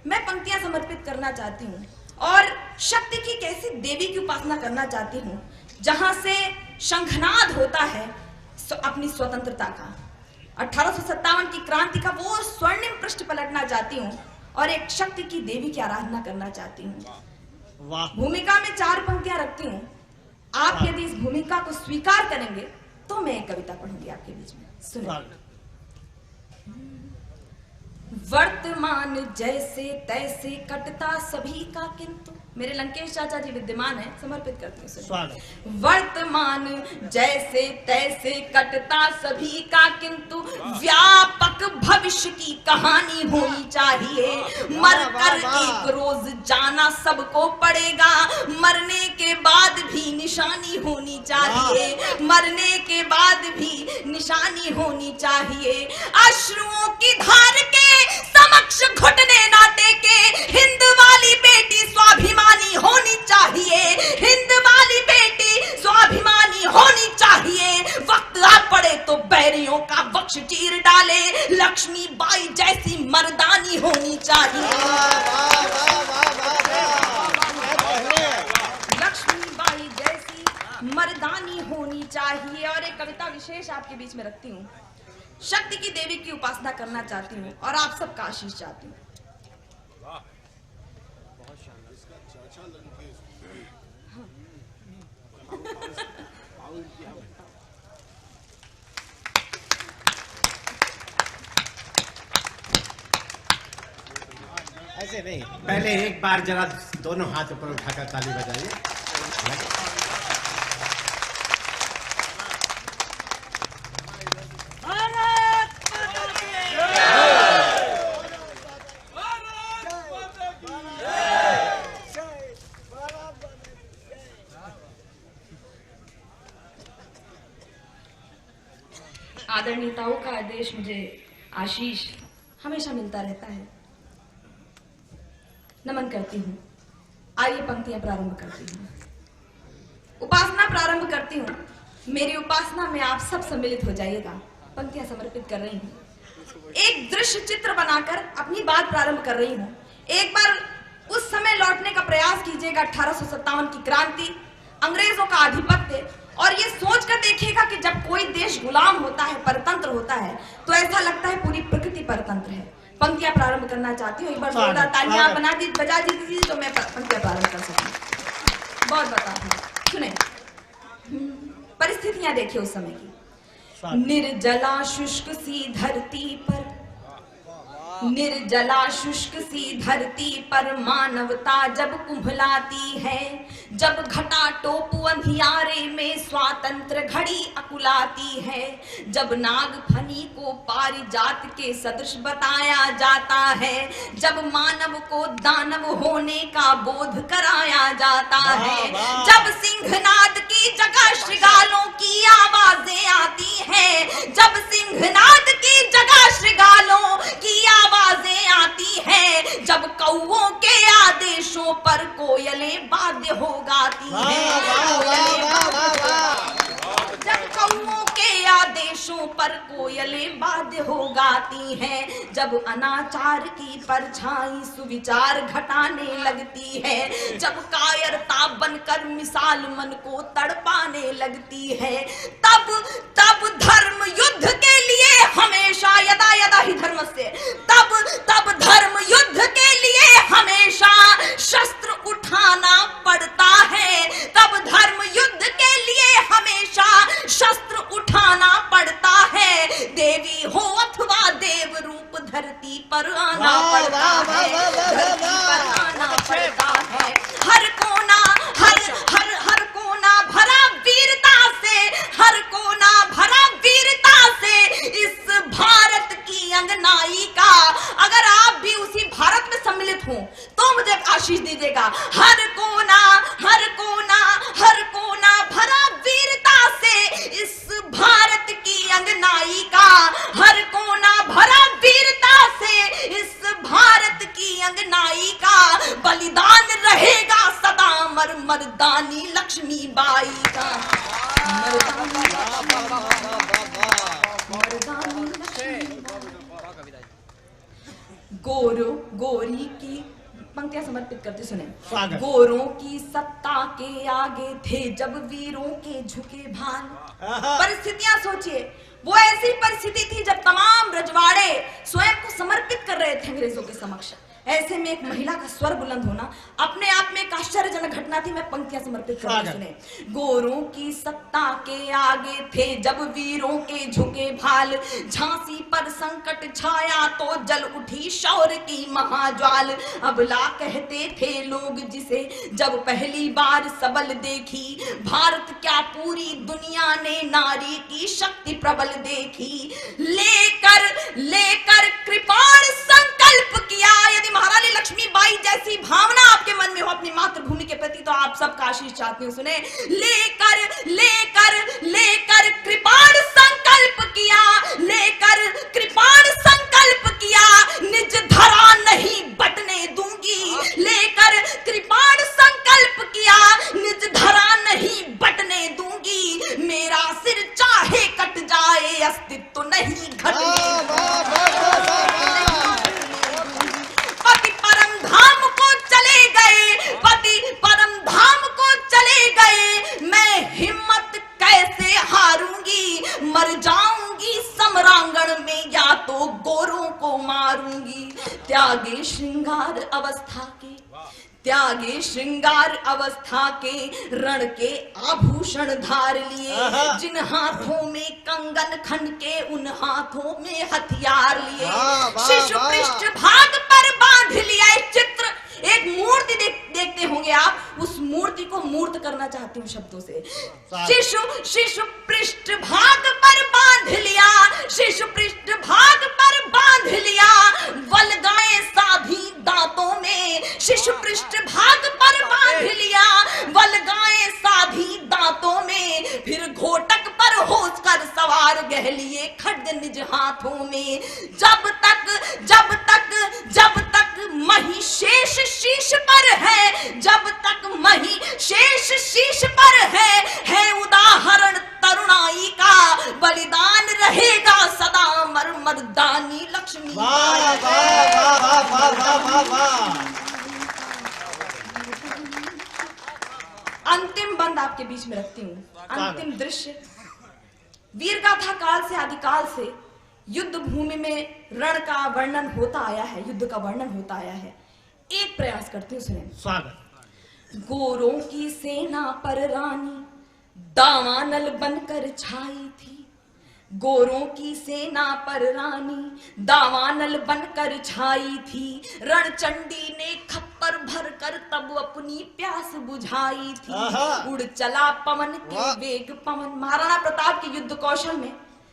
मैं पंक्तियां समर्पित करना चाहती हूँ और शक्ति की कैसी देवी की उपासना करना चाहती हूँ जहां से शंखनाद होता है अपनी स्वतंत्रता का, 1857 की क्रांति का वो स्वर्णिम पृष्ठ पलटना चाहती हूँ और एक शक्ति की देवी की आराधना करना चाहती हूँ। भूमिका में 4 पंक्तियां रखती हूँ। आप यदि इस भूमिका को स्वीकार करेंगे तो मैं एक कविता पढ़ूंगी आपके बीच में। सुनिए। वर्तमान जैसे तैसे कटता सभी का किंतु, मेरे लंकेश चाचा जी विद्यमान है, समर्पित करती हूँ। वर्तमान जैसे तैसे कटता सभी का किंतु व्यापक भविष्य की कहानी होनी चाहिए। मरकर एक रोज जाना सबको पड़ेगा, मरने के बाद भी निशानी होनी चाहिए, मरने के बाद भी निशानी होनी चाहिए। अश्रुओं की धार के समक्ष घुटने ना टेके, हिंद वाली बेटी स्वाभिमानी होनी चाहिए, हिंद वाली बेटी स्वाभिमानी होनी चाहिए। वक्त आ पड़े तो बैरियों का वक्ष चीर डाले, लक्ष्मी बाई जैसी मर्दानी होनी चाहिए, लक्ष्मी बाई जैसी मर्दानी होनी चाहिए। और एक कविता विशेष आपके बीच में रखती हूँ। शक्ति की देवी की उपासना करना चाहती हूँ और आप सबका आशीष चाहती हूँ। ऐसे नहीं, पहले एक बार जरा दोनों हाथ ऊपर उठाकर ताली बजाइए। आदरणीयताओं का आदेश मुझे आशीष हमेशा मिलता रहता है। नमन करती हूँ। आइए पंक्तियां प्रारंभ करती हूँ। उपासना प्रारंभ करती हूँ। मेरी उपासना में आप सब सम्मिलित हो जाइएगा। पंक्तियां समर्पित कर रही हूँ। एक दृश्य चित्र बनाकर अपनी बात प्रारंभ कर रही हूँ। एक बार उस समय लौटने का प्रयास कीजिएगा, 1857 की क्रांति, अंग्रेजों का आधिपत्य, और ये सोचकर देखिएगा कि जब कोई देश गुलाम होता है, परतंत्र होता है, तो ऐसा लगता है पूरी प्रकृति परतंत्र है। पंक्तियां प्रारंभ करना चाहती हूँ। एक बार जोरदार तालियां बजा दीजिए तो मैं पंक्तियां प्रारंभ कर सकूं। बहुत बताता सुने। परिस्थितियां देखिए उस समय की। निर्जला शुष्क सी धरती पर, निर्जला शुष्क सी धरती पर मानवता जब कुम्भलाती है, जब घटा टोप अंधियारे में स्वातंत्र घड़ी अकुलाती है, जब नाग फनी को पारिजात के सदृश बताया जाता है, जब मानव को दानव होने का बोध कराया जाता है, जब सिंहनाद की जगह श्रृगालों की आवाजें आती हैं, जब सिंहनाद की जगह श्रृगालों की आवाजें आती हैं, जब कौओं के आदेशों पर कोयलें वाद्य हो गाती हैं, जब कौओं के आदेशों पर कोयलें वाद्य हो गाती हैं, जब अनाचार की परछाई सुविचार घटाने लगती है, जब कायरता बनकर मिसाल मन को तड़पाने लगती है, तब धर्म युद्ध के लिए हमेशा यदा यदा ही धर्म से, तब धर्म युद्ध के लिए हमेशा शस्त्र उठाना पड़ता है, तब धर्म युद्ध के लिए हमेशा शस्त्र उठाना पड़ता है। देवी हो अथवा देव रूप धरती पर आना पड़ता है, धरती पर आना पड़ता है। हर कोना हर कोना भरा वीरता से, हर कोना भरा वीरता से इस भारत की अंगनाई का। अगर आप भी उसी भारत में सम्मिलित हो तो मुझे आशीष दीजिएगा। हर कोना भरा वीरता से इस भारत की अंगनाई का, हर कोना भरा वीरता से इस भारत की अंगनाई का। बलिदान रहेगा सदा मर्दानी लक्ष्मी बाई का, मर्दानी गोरो गोरी की पंक्तियां समर्पित करते सुने। स्वागत। गोरों की सत्ता के आगे थे जब वीरों के झुके भाल। परिस्थितियां सोचिए, वो ऐसी परिस्थिति थी जब तमाम रजवाड़े स्वयं को समर्पित कर रहे थे अंग्रेजों के समक्ष। ऐसे में एक महिला का स्वर बुलंद होना अपने आप में एक आश्चर्यजनक घटना थी। मैं पंक्तियां समर्पित करते सुने। गोरों की सत्ता के आगे थे जब वीरों के झुके भाल, झांसी पर संकट छाया तो जल उठी शौर्य की महाज्वाल। अबला कहते थे लोग जिसे जब पहली बार सबल देखी, भारत क्या पूरी दुनिया ने नारी की शक्ति प्रबल देखी। लेकर लेकर कृपाण संकल्प किया। यदि महारानी लक्ष्मीबाई जैसी भावना आपके मन में हो अपनी मातृभूमि के प्रति तो आप सबका आशीष चाहती हूँ। सुने। लेकर लेकर लेकर कृपाण संकल्प किया, लेकर कृपाण संकल्प किया, निज धरा नहीं बटने दूंगी। लेकर कृपाण संकल्प किया, निज धरा नहीं बटने दूंगी। मेरा सिर चाहे कट जाए अस्तित्व नहीं घटने मर जाऊंगी समरांगण में या तो गोरों को मारूंगी। त्यागे श्रृंगार अवस्था के, त्यागे श्रृंगार अवस्था के रण के आभूषण धार लिए। जिन हाथों में कंगन खन के उन हाथों में हथियार लिए। शिशु पृष्ठ भाग पर बांध लिया। एक चित्र, एक मूर्ति देखते होंगे आप, उस मूर्ति को मूर्त करना चाहती हूँ शब्दों से। शिशु पृष्ठ भाग पर बांध लिया, शिशु पृष्ठ भाग पर बांध लिया। वल्गाएं साधी दांतों में, शिशु पृष्ठ भाग पर बांध लिया। वल्गाएं साधी दांतों में, फिर घोटक पर होश कर सवार गह लिए खड्ग निज हाथों में। जब तक मही शेष शीश पर है, जब तक मही शेष शीश पर है उदाहरण तरुणाई का। बलिदान रहेगा सदा मर्दानी लक्ष्मी। अंतिम बंद आपके बीच में रखती हूँ। अंतिम दृश्य वीरगाथा काल से आदिकाल से युद्ध भूमि में रण का वर्णन होता आया है, युद्ध का वर्णन होता आया है। एक प्रयास करती हूँ, सुने। स्वागत। गोरों की सेना पर रानी दावानल बनकर छाई थी। गोरों की सेना पर रानी दावानल बनकर छाई थी। रणचंडी ने खप्पर भरकर तब अपनी प्यास बुझाई थी। उड़ चला पवन के वेग पवन। महाराणा प्रताप के युद्ध कौशल में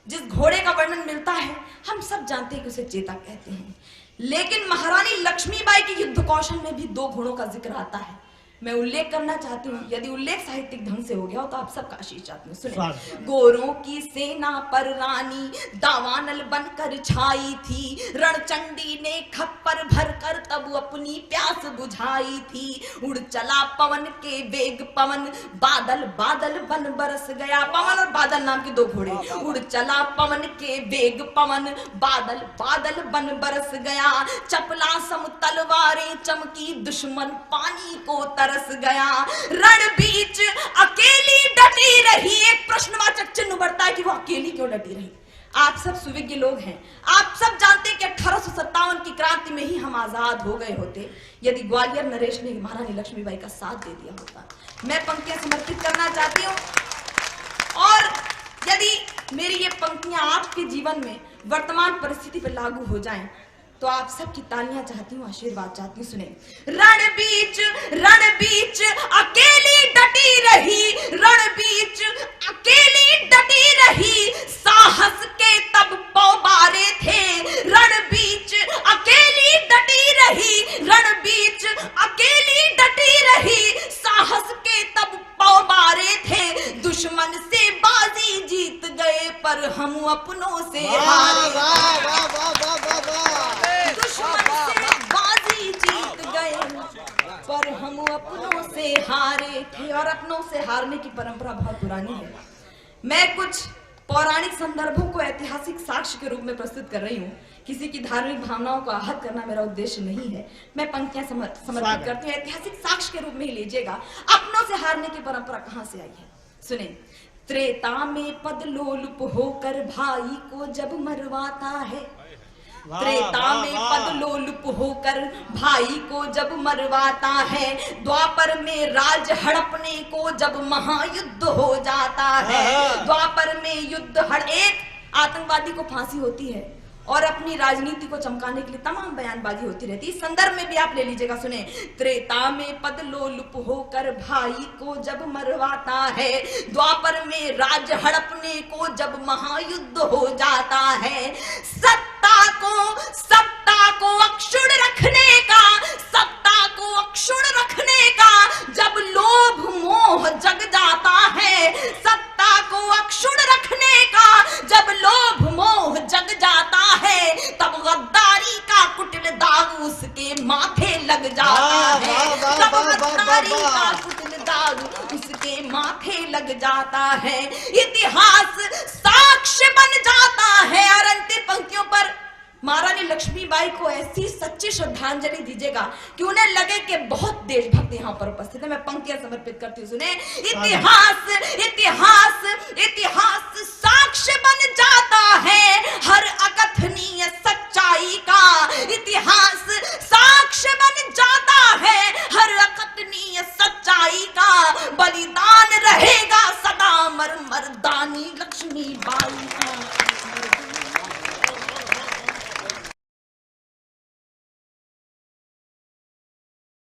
जिस घोड़े का वर्णन मिलता है हम सब जानते हैं कि उसे चेता कहते हैं, लेकिन महारानी लक्ष्मीबाई के युद्ध कौशल में भी दो घोड़ों का जिक्र आता है। मैं उल्लेख करना चाहती हूँ, यदि उल्लेख साहित्यिक ढंग से हो गया हो तो आप सबका आशीष चाहती हूँ। सुनिए। गोरों की सेना पर रानी दावानल बनकर छाई थी। रणचंडी ने खप्पर भरकर तब अपनी प्यास बुझाई थी। उड़ चला पवन के वेग पवन, बादल बादल बन बरस गया। पवन और बादल नाम के दो घोड़े। उड़ चला पवन के वेग पवन, बादल बादल बन बरस गया। चपला सम तलवारें चमकी, दुश्मन पानी को तरस गया। रण बीच अकेली डटी रही। एक प्रश्नवाचक चिन्ह उभरता है कि वो अकेली क्यों डटी रही। आप सब सुविज्ञ लोग हैं, आप सब जानते हैं कि 1857 की क्रांति में ही हम आजाद हो गए होते यदि ग्वालियर नरेश ने महारानी लक्ष्मीबाई का साथ दे दिया होता। मैं पंक्तियां समर्पित करना चाहती हूँ, और यदि मेरी ये पंक्तियां आपके जीवन में वर्तमान परिस्थिति पर लागू हो जाएं तो आप सबकी तालियां चाहती हूँ, आशीर्वाद चाहती हूँ। सुने। रण बीच अकेली डटी रही। रण बीच अकेली डटी रही। साहस के तब पौबारे थे। रण बीच अकेली डटी रही। रण बीच अकेली डटी रही। साहस के तब पौबारे थे। दुश्मन से बाजी जीत गए पर हम अपनों से हारे। दुश्मन से बाजी जीत गए पर हम अपनों से हारे थे। और अपनों से हारने की परंपरा बहुत पुरानी है। मैं कुछ पौराणिक संदर्भों को ऐतिहासिक साक्ष्य के रूप में प्रस्तुत कर रही हूँ। किसी की धार्मिक भावनाओं को आहत करना मेरा उद्देश्य नहीं है। मैं पंक्तियां समर्पित करती हूँ, ऐतिहासिक साक्ष्य के रूप में ही लीजिएगा। अपनों से हारने की परंपरा कहाँ से आई है, सुने। त्रेता में पद लोलुप होकर भाई को जब मरवाता है, त्रेता में पद लोलुप होकर भाई को जब मरवाता है, द्वापर में राज हड़पने को जब महायुद्ध हो जाता है, द्वापर में युद्ध एक आतंकवादी को फांसी होती है और अपनी राजनीति को चमकाने के लिए तमाम बयानबाजी होती रहती है। इस संदर्भ में भी आप ले लीजिएगा, सुने। त्रेता में पद लोलुप होकर भाई को जब मरवाता है, द्वापर में राज हड़पने को जब महायुद्ध हो जाता है, सत्ता को अक्षुण रखने का, सत्ता को अक्षुण रखने का जब लोभ मोह जग जाता है, सत्ता को अक्षुण रखने का जब लोभ मोह जग जाता है, तब गद्दारी का कुटिल दाग उसके माथे लग जाता है, तब गद्दारी का कुटिल दाग उसके माथे लग जाता है, इतिहास साक्ष्य बन जाता है। और अंतिम पंक्तियों पर महारानी लक्ष्मीबाई को ऐसी सच्ची श्रद्धांजलि दीजिएगा कि उन्हें लगे कि बहुत देशभक्त यहाँ पर उपस्थित है। मैं पंक्तियां समर्पित करती हूँ, सुने। इतिहास इतिहास इतिहास साक्ष्य बन जाता है हर अकथनीय सच्चाई का, इतिहास साक्ष्य बन जाता